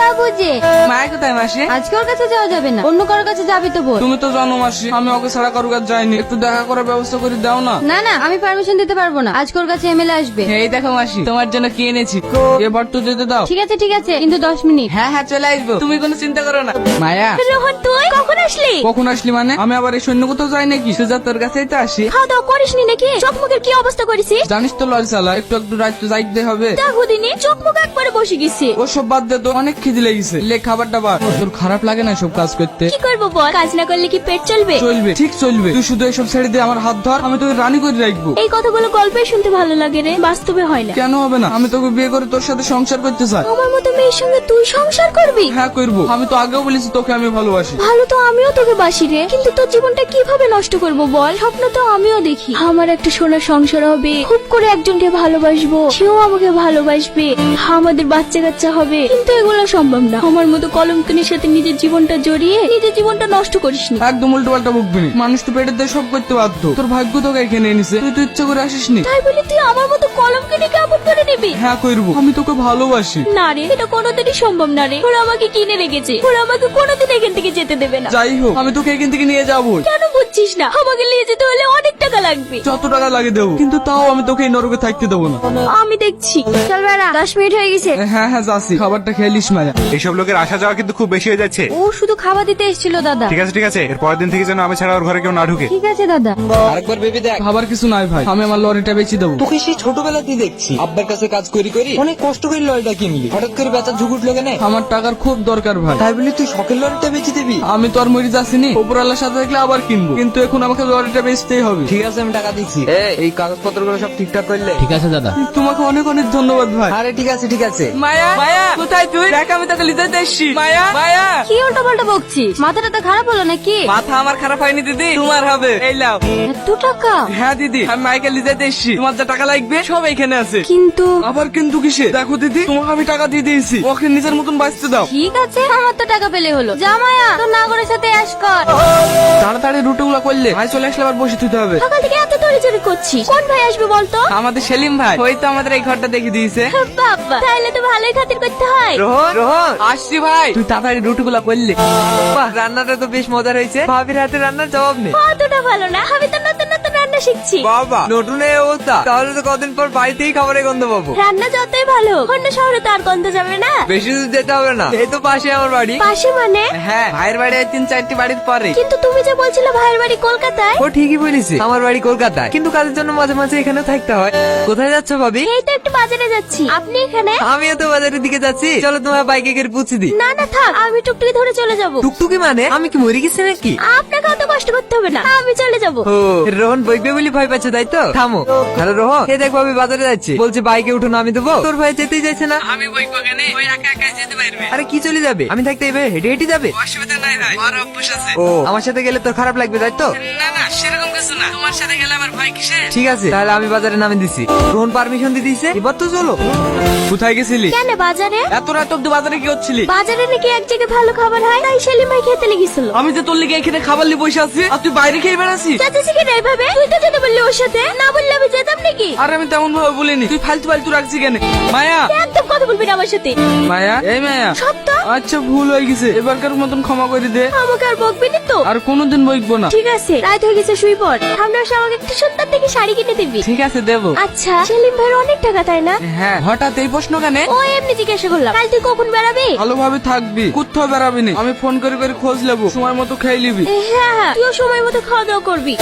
বাবুজি। মায়া কোথায় মাসি? আজকে ওর কাছে যাওয়া যাবে না, অন্য কারোর কাছে যাবি তো বল। তুমি তো জানো মাসি আমি ওকে ছাড়া কারোর কাছে যাইনি, একটু দেখা করার ব্যবস্থা করে দাও না। না না, আমি পারমিশন দিতে পারবো না, আজকে ওর কাছে এমএলএ আসবে। এই দেখো মাসি তোমার জন্য কি এনেছি, এবার তো যেতে দাও। ঠিক আছে, কিন্তু 10 মিনিট। হ্যাঁ হ্যাঁ চলে আসবো, তুমি কোনো চিন্তা করো না। মায়া রোহন, তুই কখন আসলি? কখন আসলি মানে? আমি আবার এই সৈন্য কোথাও যাই নাকি? সুজা তোর কাছেই তো আসি। খাওয়া দাওয়া করিসনি নাকি? চোখ মুখের কি অবস্থা করেছিস? জানিস তো লরি চালা, একটু একটু রাত যাইতে হবে। দেখো দিনে চোখ মুখ একবারে বসে গেছে। ওসব বাদ দে, তো অনেক খিদে লেগেছে, লে খাবার দাবার। তোর খারাপ লাগে না সব কাজ করতে? কি করবো বল, কাজ না করলে কি পেট চলবে? চলবে, ঠিক চলবে। তুই শুধু এসব ছেড়ে দিয়ে আমার হাত ধর, আমি তোকে রানী করে রাখবো। এই কথাগুলো গল্পে শুনতে ভালো লাগে রে, বাস্তবে হয় না। কেন হবে না? আমি তোকে বিয়ে করে তোর সাথে সংসার করতে চাই। আমার মতো মেয়ের সঙ্গে তুই সংসার করবি? হ্যাঁ করবো, আমি তো আগেও বলেছি তোকে আমি ভালোবাসি। ভালো তো আমিও তোকে বাসি রে, কিন্তু তোর জীবনটা কিভাবে নষ্ট করব বল? স্বপ্ন তো আমিও দেখি, আমার একটা সোনার সংসার হবে, খুব করে একজনকে ভালোবাসবো, সেও আমাকে ভালোবাসবে, আমাদের বাচ্চা কাচ্চা হবে। কিন্তু এগুলো সম্ভব না। আমার মতো কলঙ্কিনীর সাথে নিজের জীবনটা জড়িয়ে নিজের জীবনটা নষ্ট করিসনি। একদম উল্টো পাল্টা বকবি না। মানুষ তো পেটের দিয়ে সব করতে বাধ্য, তোর ভাগ্য তোকে এখানে এনেছে, তুই তো ইচ্ছা করে আসিসনি। তাই বলি তুই আমার মতো কলঙ্কিনীকে আপন করে নিবি? হ্যাঁ করবো, আমি তোকে ভালোবাসি। না রে, এটা কোনোদিনই সম্ভব না রে। ওরা আমাকে কিনে রেখেছে, ওরা আমাকে কোনোদিন এখান থেকে যেতে দেবে না। যাই হোক আমি তোকে এখান থেকে নিয়ে যাবো। কেন বুঝছিস না? আমাকে নিয়ে যেতে হলে অনেক টাকা লাগবে। যত টাকা লাগে দেবো, কিন্তু তাও আমি তোকে এই নরকে থাকতে দেবো না। আমি দেখছি। চল বেড়া, 10 মিনিট হয়ে গেছে। হ্যাঁ হ্যাঁ যাচ্ছি, খাবারটা খেলিস মায়া। এইসব লোকের আসা যাওয়া কিন্তু খুব বেশি হয়ে যাচ্ছে। ও শুধু খাবার দিতে এসেছিল দাদা। ঠিক আছে এর পরের দিন থেকে যেন আমি ছাড়া ওর ঘরে কেউ না ঢুকে। ঠিক আছে দাদা। আরেকবার ভেবে দেখ। খাবার কিছু নাই ভাই, আমি আমার লরিটা বেচে দেবো। তোকে সেই ছোটবেলাতেই দেখছি আব্বার কাছে কাজ করি অনেক কষ্ট করে লরিটা কিনলি, হঠাৎ করে বেচার ঝুঁক উঠলো কেন? আমার টাকার খুব দরকার ভাই। তাই বলি তুই শখের লরিটা বেঁচে দিবি? আমি তো আর মরে যাচ্ছিনি, উপরওয়ালার সাথে থাকলে আবার কিনবো, কিন্তু এখন আমাকে লরিটা বেচতেই হবে। ঠিক আছে আমি টাকা দিচ্ছি। এই কাগজপত্র গুলো সব ঠিকঠাক করলে? ঠিক আছে দাদা। তোমাকে অনেক অনেক ধন্যবাদ ভাই। আরে ঠিক আছে মায়া মায়া কোথায় তুই? দেখ আমি তোকে লিজাতে এসছি। মায়া মায়া কি উল্টো পাল্টা বকছিস? মাথাটা তো খারাপ হলো নাকি? মাথা আমার খারাপ হয়নি দিদি, তোমার হবে। এই লাও। এত টাকা? হ্যাঁ দিদি, আমি মাইকে লিজাতে এসছি, তোমার যা টাকা লাগবে সব এখানে আছে। কিন্তু আবার কিন্তু কিসে? দেখো দিদি তোমাকে আমি টাকা দিয়ে দিয়েছি, ওকে নিজের মতন বাঁচতে দাও। ঠিক আছে, আমার তো টাকা পেলে হলো। যা মায়া, তোর নাগরের সাথে অ্যাশ কর। তাড়াতাড়ি রুটি গুলা করলে ভাই চলে আসলে আবার বসে থুতে হবে। সকাল থেকে এত দৌড়াদৌড়ি করছিস, কোন ভাই আসবে বলতো? আমাদের সেলিম ভাই, ওই তো আমাদের এই ঘরটা দেখে দিয়েছে। বাবা, তাইলে তো ভালোই খাতির করতে হয়। রোহন রোহন আসছি ভাই, তুই তাড়াতাড়ি রুটি গুলা করলে। বাহ, রান্নাটা তো বেশ মজার হয়েছে, ভাবির হাতে রান্নার জবাব নেই। অতটা ভালো না, আমি তো নতুন নতুন রান্না শিখছি। বাবা নতুন এই অবস্থা, তাহলে তো কদিন পর বাড়িতেই খাবারের গন্ধ পাবো। রান্না যতই ভালো হোক, অন্য শহরে তো আর গন্ধ যাবে না। বেশি দূর যেতে হবে না, এই তো পাশে আমার বাড়ি। পাশে মানে? হ্যাঁ, ভাইয়ের বাড়ি 3-4টি বাড়ির পরে। কিন্তু তুমি যে বলছিলে ভাইয়ের বাড়ি কলকাতায়। ও ঠিকই বলেছে, আমার বাড়ি কলকাতায়, কিন্তু কাজের জন্য মাঝে মাঝে এখানে থাকতে হয়। কোথায় যাচ্ছ ভাবি? এই তো একটু বাজারে যাচ্ছি। আপনি এখানে? আমিও তো বাজারের দিকে যাচ্ছি, চলো তোমার বাইকে করে পুছি দি। না না থাক, আমি টুকটুকি ধরে চলে যাব। টুকটুকি মানে? আমি কি মরে গেছি নাকি? আপনাকে অত কষ্ট করতে হবে না, আমি চলে যাব। ও রোহন বইবে বলি ভয় পাচ্ছে তাই তো? থামো। হ্যালো রোহন, এই দেখো আমি বাজারে যাচ্ছি, বলছে বাইকে উঠো নামি দেবো। তোর ভাই যেতেই যাচ্ছে না। আমি বইবো কেন? ওই একা একা যেতে পারবে। আরে কি চলে যাবে? আমি থাকতে এভাবে হেঁটে হেঁটে যাবে? অসুবিধা নাই ভাই, আমার অভ্যাস আছে। ও আমার সাথে গেলে তোর খারাপ লাগবে তাই তো? না না সেরকম কিছু না, তোমার সাথে গেলে আমার ভয় কিসে? ঠিক আছে তাহলে আমি বাজারে নামে দিছি, রোহন পারমিশন দিয়ে দিয়েছে, এবার তো চলো। কোথায় গেছিলি? কেন বাজারে? এত রাত অব্দি বাজারে কি হচ্ছিলি? বাজারে নাকি এক জায়গায় ভালো খাবার হয়, তাই সেলিম ভাই খেতে লেগেছিল। আমি যে তোর লিগে এখানে খাবার নিয়ে বসে আছি, আর তুই বাইরে খেয়ে বেড়াচ্ছিস। চাচা শিখে নাই ভাবে, তুই তো যেতে বললি ওর সাথে, না বললে আমি যেতাম নাকি? আর আমি তেমন ভাবে বলিনি, তুই ফালতু ফালতু রাখছি কেন? মায়া একদম কথা বলবি না আমার সাথে। মায়া এই মায়া, সত্য? আচ্ছা ভুল হয়ে গেছে, এবারকার মতন ক্ষমা করে দে। আমাকে আর বকবি না তো? আর কোনোদিন বইকবো না। ঠিক আছে, রাত হয়ে গেছে, শুই পড়। আমরা সব আমাকে একটু সুন্দর দেখে শাড়ি কিনে দিবি। ঠিক আছে দেবো। আচ্ছা, সেলিম ভাইয়ের অনেক টাকা তাই না? হ্যাঁ, হঠাৎ এই প্রশ্ন কেন? ও এমনি জিজ্ঞাসা করলাম। কাল তুই কখন বেড়াবি? ভালোভাবে থাকবি, কোথাও বেড়াবি না, আমি ফোন করে করে খোঁজ নেবো, সময় মতো খেয়ে নিবি। হ্যাঁ হ্যাঁ, তুইও সময় মতো খাওয়া দাওয়া করবি।